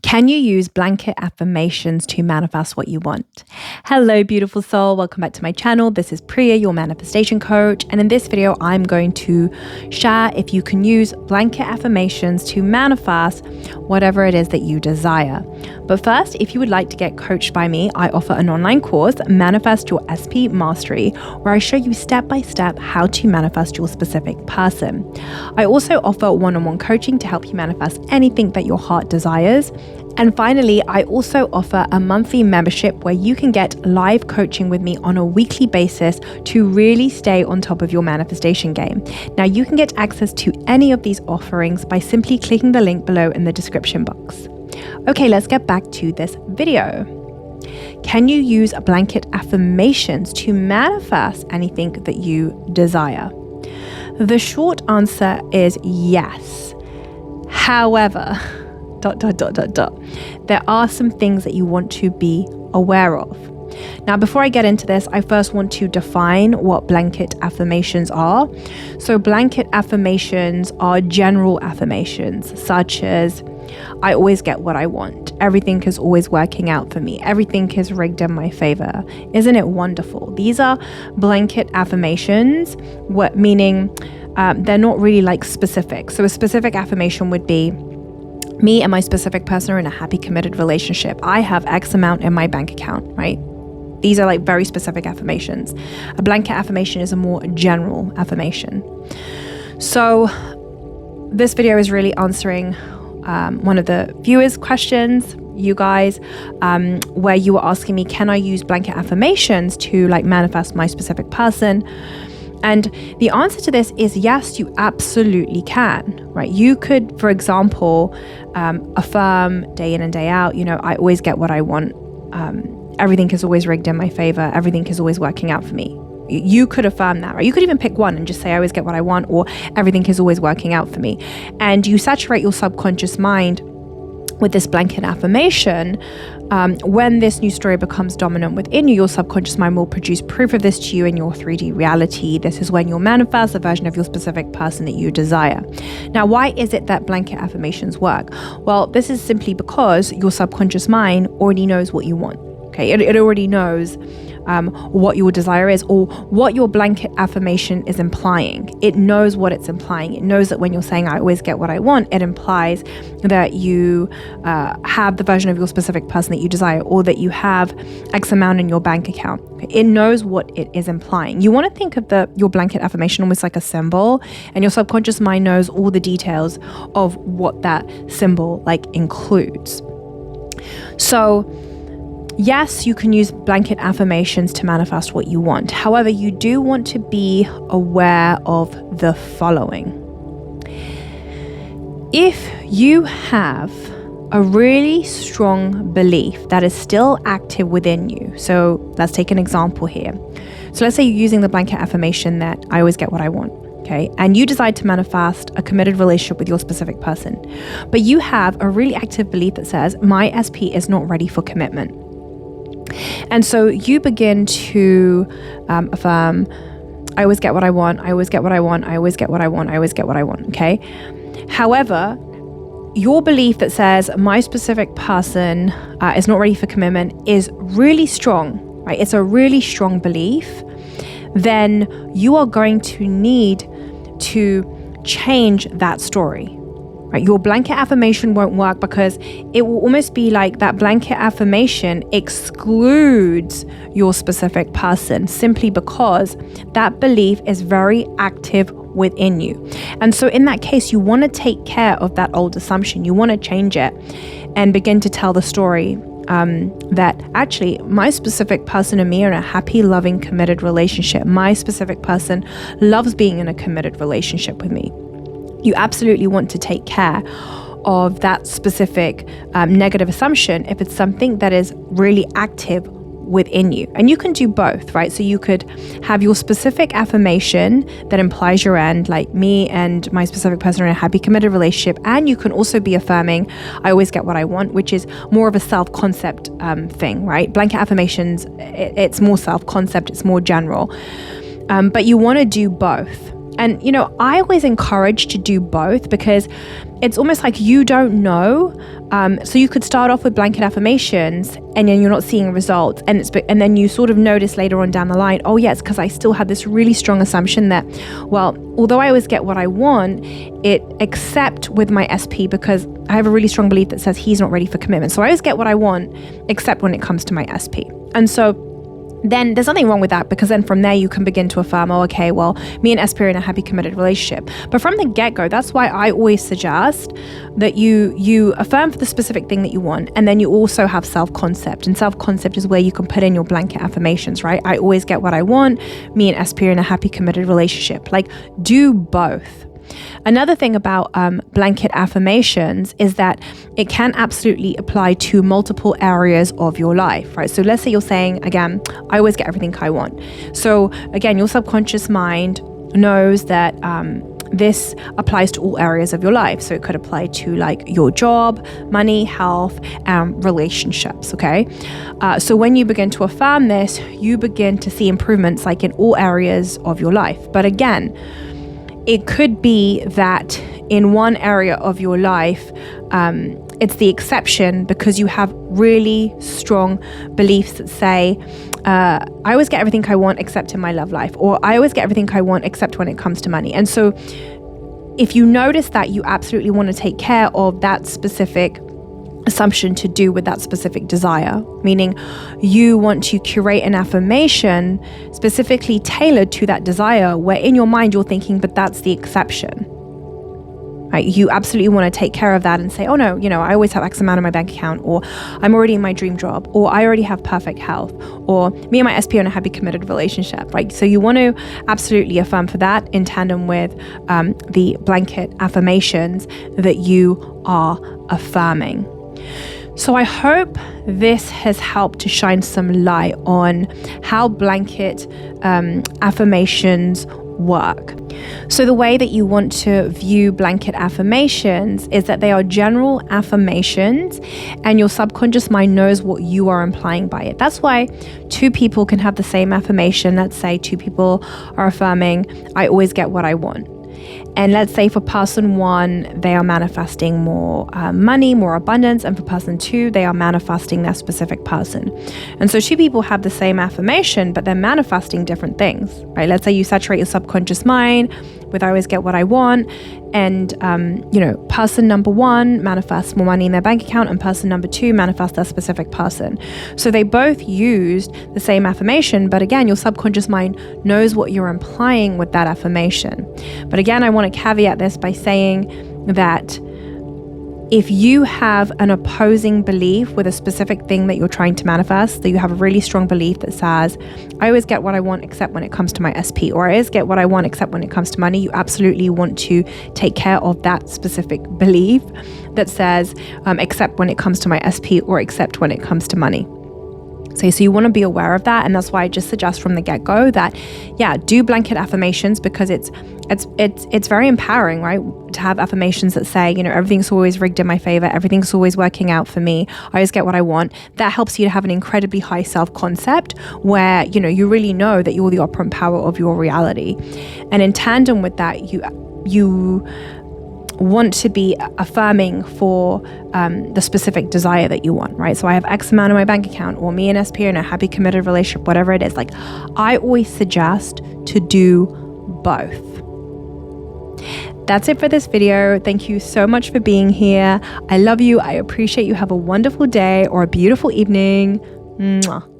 Can you use blanket affirmations to manifest what you want? Hello, beautiful soul. Welcome back to my channel. This is Priya, your manifestation coach. And in this video, I'm going to share if you can use blanket affirmations to manifest whatever it is that you desire. But first, if you would like to get coached by me, I offer an online course, Manifest Your SP Mastery, where I show you step by step how to manifest your specific person. I also offer one-on-one coaching to help you manifest anything that your heart desires. And finally, I also offer a monthly membership where you can get live coaching with me on a weekly basis to really stay on top of your manifestation game. Now, you can get access to any of these offerings by simply clicking the link below in the description box. Okay, let's get back to this video. Can you use blanket affirmations to manifest anything that you desire? The short answer is yes. However, there are some things that you want to be aware of. Now, before I get into this, I first want to define what blanket affirmations are. So blanket affirmations are general affirmations, such as, I always get what I want. Everything is always working out for me. Everything is rigged in my favor. Isn't it wonderful? These are blanket affirmations, meaning they're not really like specific. So a specific affirmation would be, me and my specific person are in a happy, committed relationship. I have X amount in my bank account, right? These are like very specific affirmations. A blanket affirmation is a more general affirmation. So this video is really answering one of the viewers' questions, you guys, where you were asking me, can I use blanket affirmations to like manifest my specific person? And the answer to this is yes, you absolutely can, right? You could, for example, affirm day in and day out, I always get what I want. Everything is always rigged in my favor. Everything is always working out for me. You could affirm that, right? You could even pick one and just say, I always get what I want, or everything is always working out for me. And you saturate your subconscious mind with this blanket affirmation. When this new story becomes dominant within you, your subconscious mind will produce proof of this to you in your 3D reality. This is when you'll manifest a version of your specific person that you desire. Now, why is it that blanket affirmations work? Well, this is simply because your subconscious mind already knows what you want. Okay, it already knows what your desire is, or what your blanket affirmation is implying. It knows what it's implying. It knows that when you're saying, I always get what I want, it implies that you have the version of your specific person that you desire, or that you have X amount in your bank account. Okay? It knows what it is implying. You want to think of your blanket affirmation almost like a symbol, and your subconscious mind knows all the details of what that symbol like includes. So yes, you can use blanket affirmations to manifest what you want. However, you do want to be aware of the following. If you have a really strong belief that is still active within you, so let's take an example here. So let's say you're using the blanket affirmation that I always get what I want. Okay, and you decide to manifest a committed relationship with your specific person, but you have a really active belief that says, my SP is not ready for commitment. And so you begin to affirm, I always get what I want, I always get what I want, I always get what I want, I always get what I want, okay? However, your belief that says my specific person is not ready for commitment is really strong, right? It's a really strong belief. Then you are going to need to change that story. Right? Your blanket affirmation won't work because it will almost be like that blanket affirmation excludes your specific person simply because that belief is very active within you. And so in that case, you want to take care of that old assumption. You want to change it and begin to tell the story that actually my specific person and me are in a happy, loving, committed relationship. My specific person loves being in a committed relationship with me. You absolutely want to take care of that specific negative assumption if it's something that is really active within you. And you can do both, right? So you could have your specific affirmation that implies your end, like me and my specific person are in a happy, committed relationship. And you can also be affirming, I always get what I want, which is more of a self-concept thing, right? Blanket affirmations, it's more self-concept, it's more general. But you want to do both. And, I always encourage to do both because it's almost like you don't know. So you could start off with blanket affirmations and then you're not seeing results. And then you sort of notice later on down the line, oh yeah, it's because I still had this really strong assumption that, well, although I always get what I want, except with my SP, because I have a really strong belief that says he's not ready for commitment. So I always get what I want, except when it comes to my SP. And so then there's nothing wrong with that, because then from there you can begin to affirm, oh, okay, well, me and SP are in a happy, committed relationship. But from the get-go, that's why I always suggest that you affirm for the specific thing that you want, and then you also have self-concept. And self-concept is where you can put in your blanket affirmations, right? I always get what I want, me and SP are in a happy, committed relationship. Like, do both. Another thing about blanket affirmations is that it can absolutely apply to multiple areas of your life, right? So let's say you're saying, again, I always get everything I want. So again, your subconscious mind knows that this applies to all areas of your life. So it could apply to like your job, money, health, relationships, okay? So when you begin to affirm this, you begin to see improvements like in all areas of your life. But again, it could be that in one area of your life, it's the exception because you have really strong beliefs that say, I always get everything I want except in my love life, or I always get everything I want except when it comes to money. And so if you notice that you absolutely want to take care of that specific assumption to do with that specific desire, meaning you want to curate an affirmation specifically tailored to that desire, where in your mind you're thinking, but that's the exception, right? You absolutely want to take care of that and say, oh no, I always have X amount in my bank account, or I'm already in my dream job, or I already have perfect health, or me and my SP are in a happy, committed relationship, right? So you want to absolutely affirm for that in tandem with the blanket affirmations that you are affirming. So I hope this has helped to shine some light on how blanket affirmations work. So the way that you want to view blanket affirmations is that they are general affirmations, and your subconscious mind knows what you are implying by it. That's why two people can have the same affirmation. Let's say two people are affirming, I always get what I want. And let's say for person one, they are manifesting more money, more abundance. And for person two, they are manifesting their specific person. And so two people have the same affirmation, but they're manifesting different things, right? Let's say you saturate your subconscious mind with I always get what I want. And, person number one manifests more money in their bank account, and person number two manifests their specific person. So they both used the same affirmation, but again, your subconscious mind knows what you're implying with that affirmation. But again, I want to caveat this by saying that if you have an opposing belief with a specific thing that you're trying to manifest, that you have a really strong belief that says, I always get what I want except when it comes to my SP, or I always get what I want except when it comes to money, you absolutely want to take care of that specific belief that says, except when it comes to my SP, or except when it comes to money. So you want to be aware of that. And that's why I just suggest from the get-go that, do blanket affirmations, because it's very empowering, right? To have affirmations that say, everything's always rigged in my favor. Everything's always working out for me. I always get what I want. That helps you to have an incredibly high self-concept where, you really know that you're the operant power of your reality. And in tandem with that, you want to be affirming for the specific desire that you want, right? So I have X amount in my bank account, or me and SP are in a happy, committed relationship, whatever it is. Like, I always suggest to do both. That's it for this video. Thank you so much for being here. I love you. I appreciate you. Have a wonderful day or a beautiful evening. Mwah.